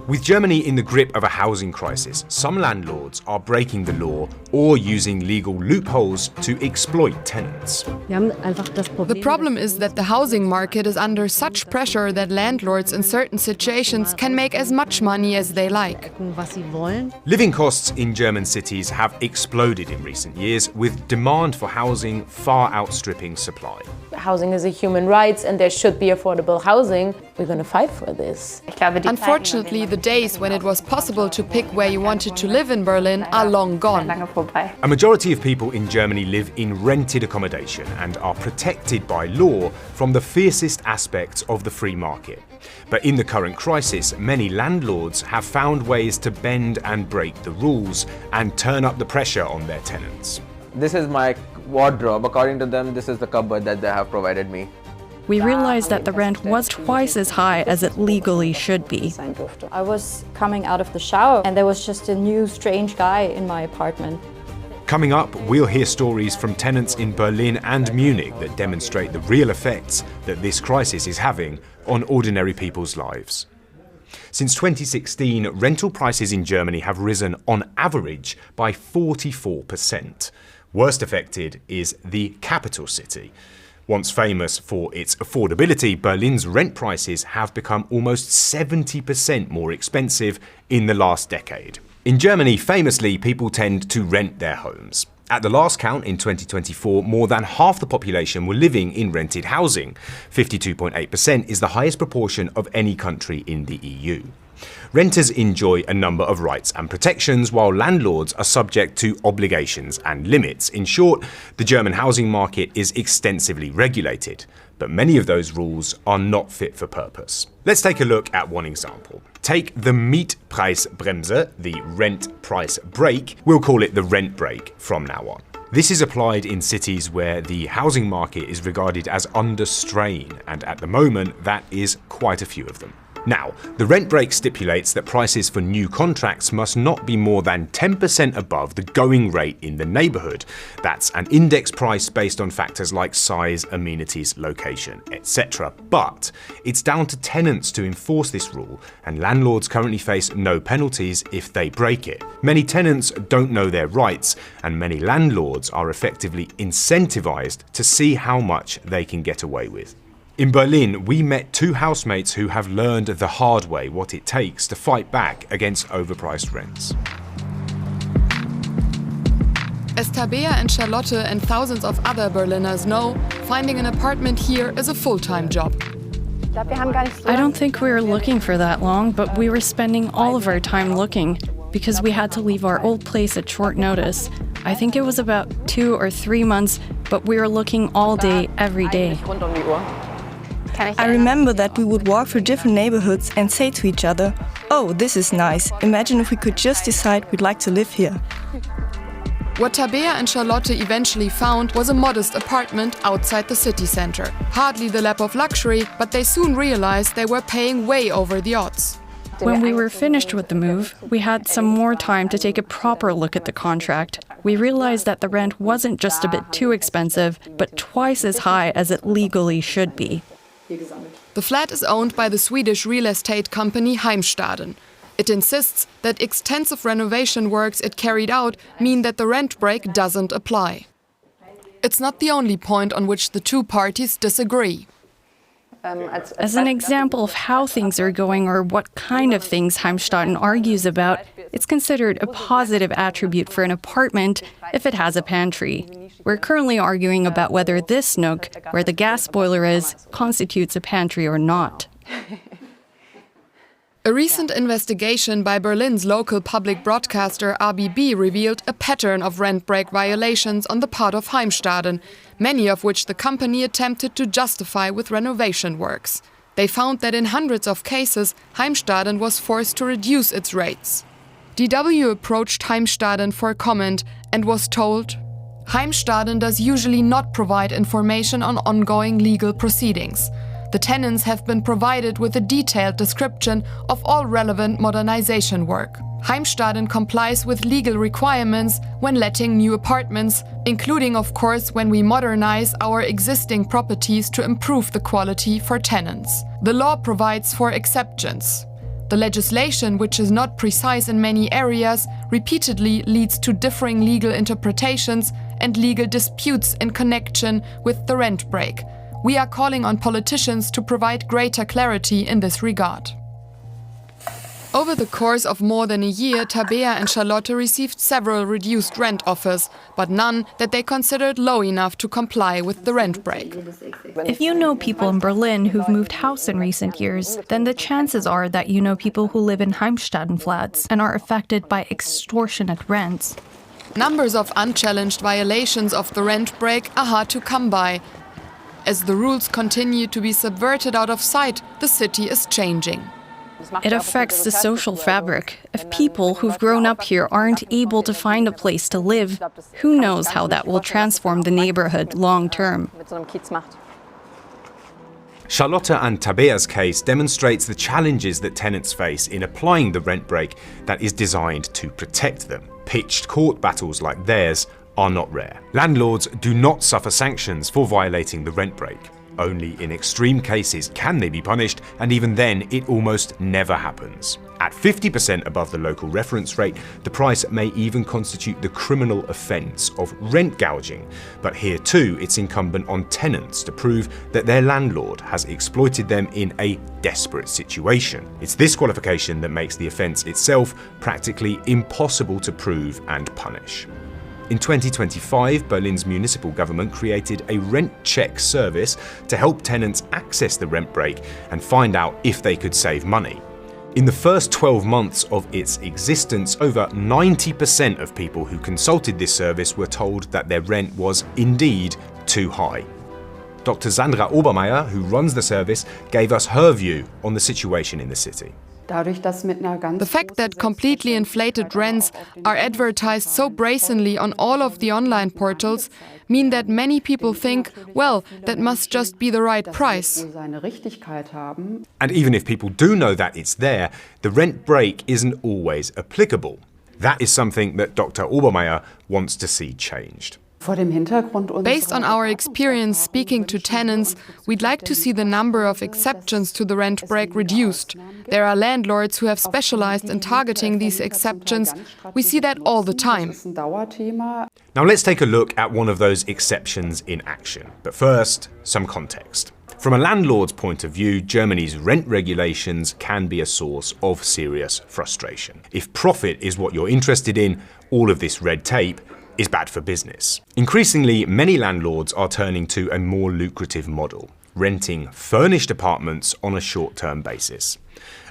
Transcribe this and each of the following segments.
With Germany in the grip of a housing crisis, some landlords are breaking the law or using legal loopholes to exploit tenants. The problem is that the housing market is under such pressure that landlords in certain situations can make as much money as they like. Living costs in German cities have exploded in recent years, with demand for housing far outstripping supply. Housing is a human right and there should be affordable housing. We're going to fight for this. Unfortunately, the days when it was possible to pick where you wanted to live in Berlin are long gone. A majority of people in Germany live in rented accommodation and are protected by law from the fiercest aspects of the free market. But in the current crisis, many landlords have found ways to bend and break the rules and turn up the pressure on their tenants. This is my wardrobe. According to them, this is the cupboard that they have provided me. We realized that the rent was twice as high as it legally should be. I was coming out of the shower and there was just a new strange guy in my apartment. Coming up, we'll hear stories from tenants in Berlin and Munich that demonstrate the real effects that this crisis is having on ordinary people's lives. Since 2016, rental prices in Germany have risen on average by 44%. Worst affected is the capital city. Once famous for its affordability, Berlin's rent prices have become almost 70% more expensive in the last decade. In Germany, famously, people tend to rent their homes. At the last count in 2024, more than half the population were living in rented housing. 52.8% is the highest proportion of any country in the EU. Renters enjoy a number of rights and protections, while landlords are subject to obligations and limits. In short, the German housing market is extensively regulated, but many of those rules are not fit for purpose. Let's take a look at one example. Take the Mietpreisbremse, the rent price brake. We'll call it the rent brake from now on. This is applied in cities where the housing market is regarded as under strain, and at the moment that is quite a few of them. Now, the rent brake stipulates that prices for new contracts must not be more than 10% above the going rate in the neighbourhood. That's an index price based on factors like size, amenities, location, etc. But it's down to tenants to enforce this rule, and landlords currently face no penalties if they break it. Many tenants don't know their rights, and many landlords are effectively incentivized to see how much they can get away with. In Berlin, we met two housemates who have learned the hard way what it takes to fight back against overpriced rents. As Tabea and Charlotte and thousands of other Berliners know, finding an apartment here is a full-time job. I don't think we were looking for that long, but we were spending all of our time looking because we had to leave our old place at short notice. I think it was about 2 or 3 months, but we were looking all day, every day. I remember that we would walk through different neighborhoods and say to each other, "Oh, this is nice. Imagine if we could just decide we'd like to live here." What Tabea and Charlotte eventually found was a modest apartment outside the city center. Hardly the lap of luxury, but they soon realized they were paying way over the odds. When we were finished with the move, we had some more time to take a proper look at the contract. We realized that the rent wasn't just a bit too expensive, but twice as high as it legally should be. The flat is owned by the Swedish real estate company Heimstaden. It insists that extensive renovation works it carried out mean that the rent brake doesn't apply. It's not the only point on which the two parties disagree. As an example of how things are going or what kind of things Heimstaden argues about, it's considered a positive attribute for an apartment if it has a pantry. We're currently arguing about whether this nook, where the gas boiler is, constitutes a pantry or not. A recent investigation by Berlin's local public broadcaster RBB revealed a pattern of rent brake violations on the part of Heimstaden, many of which the company attempted to justify with renovation works. They found that in hundreds of cases, Heimstaden was forced to reduce its rates. DW approached Heimstaden for comment and was told, "Heimstaden does usually not provide information on ongoing legal proceedings. The tenants have been provided with a detailed description of all relevant modernization work. Heimstaden complies with legal requirements when letting new apartments, including of course when we modernize our existing properties to improve the quality for tenants. The law provides for exceptions. The legislation, which is not precise in many areas, repeatedly leads to differing legal interpretations and legal disputes in connection with the rent break. We are calling on politicians to provide greater clarity in this regard. Over the course of more than a year, Tabea and Charlotte received several reduced rent offers, but none that they considered low enough to comply with the rent break. If you know people in Berlin who've moved house in recent years, then the chances are that you know people who live in Heimstaden flats and are affected by extortionate rents. Numbers of unchallenged violations of the rent break are hard to come by. As the rules continue to be subverted out of sight, the city is changing. It affects the social fabric. If people who've grown up here aren't able to find a place to live, who knows how that will transform the neighborhood long term. Charlotte and Tabea's case demonstrates the challenges that tenants face in applying the rent break that is designed to protect them. Pitched court battles like theirs are not rare. Landlords do not suffer sanctions for violating the rent break. Only in extreme cases can they be punished, and even then it almost never happens. At 50% above the local reference rate, the price may even constitute the criminal offence of rent gouging. But here too, it's incumbent on tenants to prove that their landlord has exploited them in a desperate situation. It's this qualification that makes the offence itself practically impossible to prove and punish. In 2025, Berlin's municipal government created a rent check service to help tenants access the rent break and find out if they could save money. In the first 12 months of its existence, over 90% of people who consulted this service were told that their rent was indeed too high. Dr. Sandra Obermeier, who runs the service, gave us her view on the situation in the city. The fact that completely inflated rents are advertised so brazenly on all of the online portals mean that many people think, well, that must just be the right price. And even if people do know that it's there, the rent break isn't always applicable. That is something that Dr. Obermeier wants to see changed. Based on our experience speaking to tenants, we'd like to see the number of exceptions to the rent break reduced. There are landlords who have specialized in targeting these exceptions. We see that all the time. Now let's take a look at one of those exceptions in action. But first, some context. From a landlord's point of view, Germany's rent regulations can be a source of serious frustration. If profit is what you're interested in, all of this red tape is bad for business. Increasingly, many landlords are turning to a more lucrative model, renting furnished apartments on a short-term basis.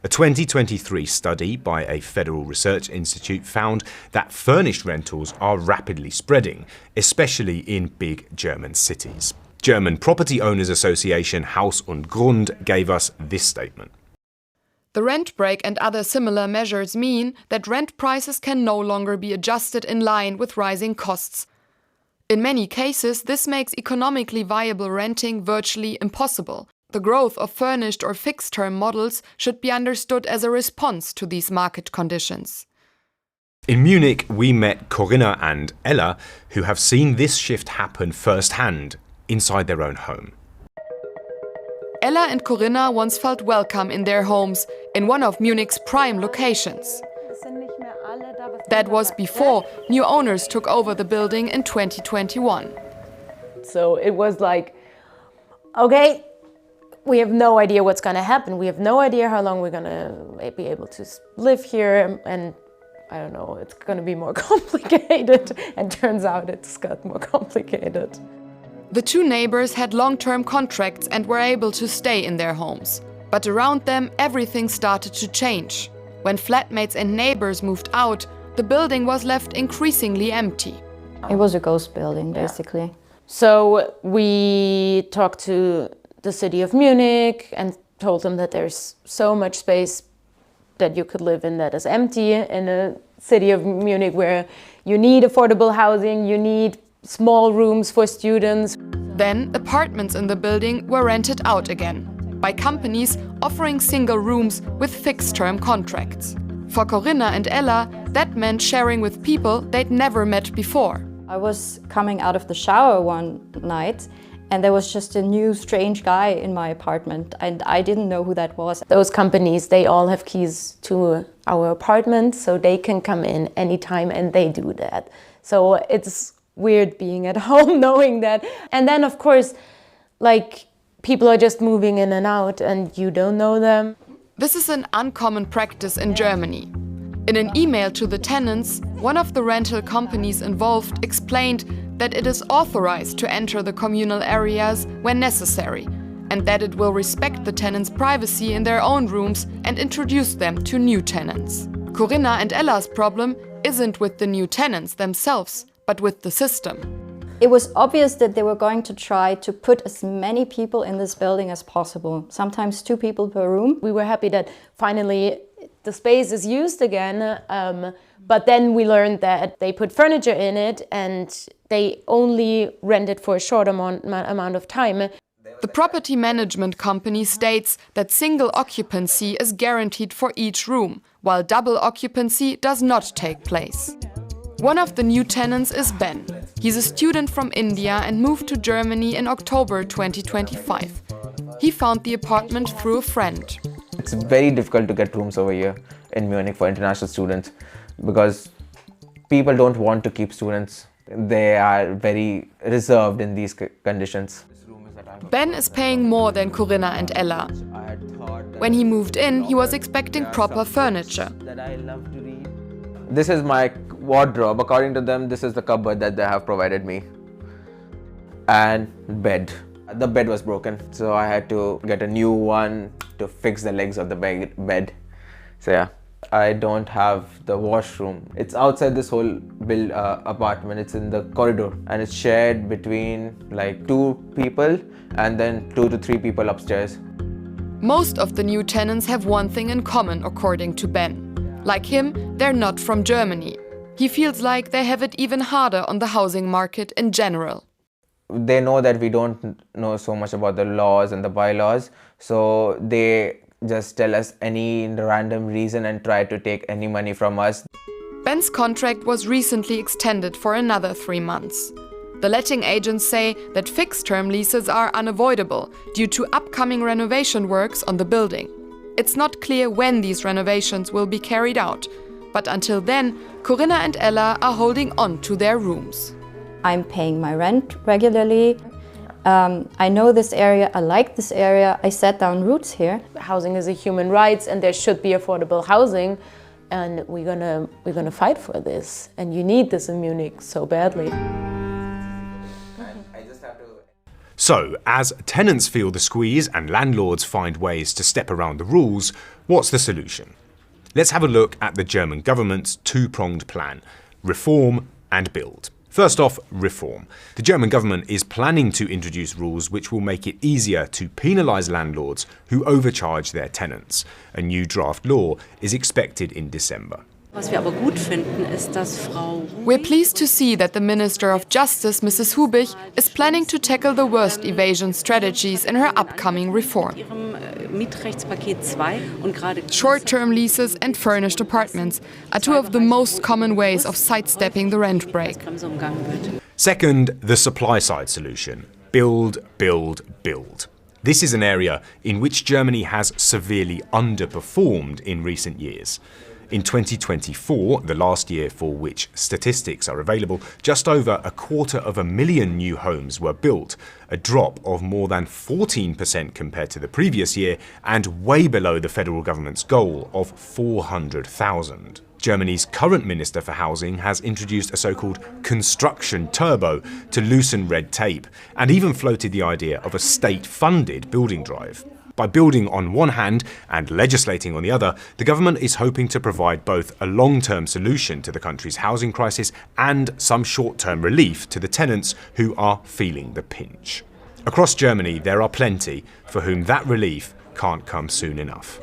A 2023 study by a federal research institute found that furnished rentals are rapidly spreading, especially in big German cities. German property owners association Haus und Grund gave us this statement. The rent break and other similar measures mean that rent prices can no longer be adjusted in line with rising costs. In many cases, this makes economically viable renting virtually impossible. The growth of furnished or fixed-term models should be understood as a response to these market conditions. In Munich, we met Corinna and Ella, who have seen this shift happen firsthand inside their own home. Ella and Corinna once felt welcome in their homes, in one of Munich's prime locations. That was before new owners took over the building in 2021. So it was like, okay, we have no idea what's going to happen. We have no idea how long we're going to be able to live here. And I don't know, it's going to be more complicated. And turns out it's got more complicated. The two neighbors had long-term contracts and were able to stay in their homes. But around them, everything started to change. When flatmates and neighbors moved out, the building was left increasingly empty. It was a ghost building, basically. Yeah. So we talked to the city of Munich and told them that there's so much space that you could live in that is empty in a city of Munich where you need affordable housing, you need small rooms for students. Then apartments in the building were rented out again by companies offering single rooms with fixed-term contracts. For Corinna and Ella, that meant sharing with people they'd never met before. I was coming out of the shower one night And there was just a new strange guy in my apartment and I didn't know who that was. Those companies, they all have keys to our apartment, so they can come in anytime and they do that. So it's weird being at home knowing that. And then of course, like, people are just moving in and out and you don't know them. This is an uncommon practice in Germany. In an email to the tenants, one of the rental companies involved explained that it is authorized to enter the communal areas when necessary, and that it will respect the tenants' privacy in their own rooms and introduce them to new tenants. Corinna and Ella's problem isn't with the new tenants themselves, but with the system. It was obvious that they were going to try to put as many people in this building as possible, sometimes 2 people per room. We were happy that finally the space is used again, but then we learned that they put furniture in it and they only rent it for a short amount of time. The property management company states that single occupancy is guaranteed for each room, while double occupancy does not take place. One of the new tenants is Ben. He's a student from India and moved to Germany in October 2025. He found the apartment through a friend. It's very difficult to get rooms over here in Munich for international students because people don't want to keep students. They are very reserved in these conditions. Ben is paying more than Corinna and Ella. When he moved in, he was expecting proper furniture. This is my wardrobe. According to them, this is the cupboard that they have provided me. And bed. The bed was broken, so I had to get a new one to fix the legs of the bed. So yeah, I don't have the washroom. It's outside this whole apartment. It's in the corridor and it's shared between like 2 people and then 2 to 3 people upstairs. Most of the new tenants have one thing in common, according to Ben. Like him, they're not from Germany. He feels like they have it even harder on the housing market in general. They know that we don't know so much about the laws and the bylaws, so they just tell us any random reason and try to take any money from us. Ben's contract was recently extended for another 3 months. The letting agents say that fixed-term leases are unavoidable due to upcoming renovation works on the building. It's not clear when these renovations will be carried out, but until then, Corinna and Ella are holding on to their rooms. I'm paying my rent regularly. I know this area, I like this area, I set down roots here. Housing is a human right and there should be affordable housing, and we're gonna fight for this. And you need this in Munich so badly. So, as tenants feel the squeeze and landlords find ways to step around the rules, what's the solution? Let's have a look at the German government's 2-pronged plan: reform and build. First off, reform. The German government is planning to introduce rules which will make it easier to penalise landlords who overcharge their tenants. A new draft law is expected in December. We're pleased to see that the Minister of Justice, Mrs. Hubich, is planning to tackle the worst evasion strategies in her upcoming reform. Short-term leases and furnished apartments are 2 of the most common ways of sidestepping the rent brake. Second, the supply-side solution: build, build, build. This is an area in which Germany has severely underperformed in recent years. In 2024, the last year for which statistics are available, just over 250,000 new homes were built, a drop of more than 14% compared to the previous year and way below the federal government's goal of 400,000. Germany's current Minister for Housing has introduced a so-called construction turbo to loosen red tape and even floated the idea of a state-funded building drive. By building on one hand and legislating on the other, the government is hoping to provide both a long-term solution to the country's housing crisis and some short-term relief to the tenants who are feeling the pinch. Across Germany, there are plenty for whom that relief can't come soon enough.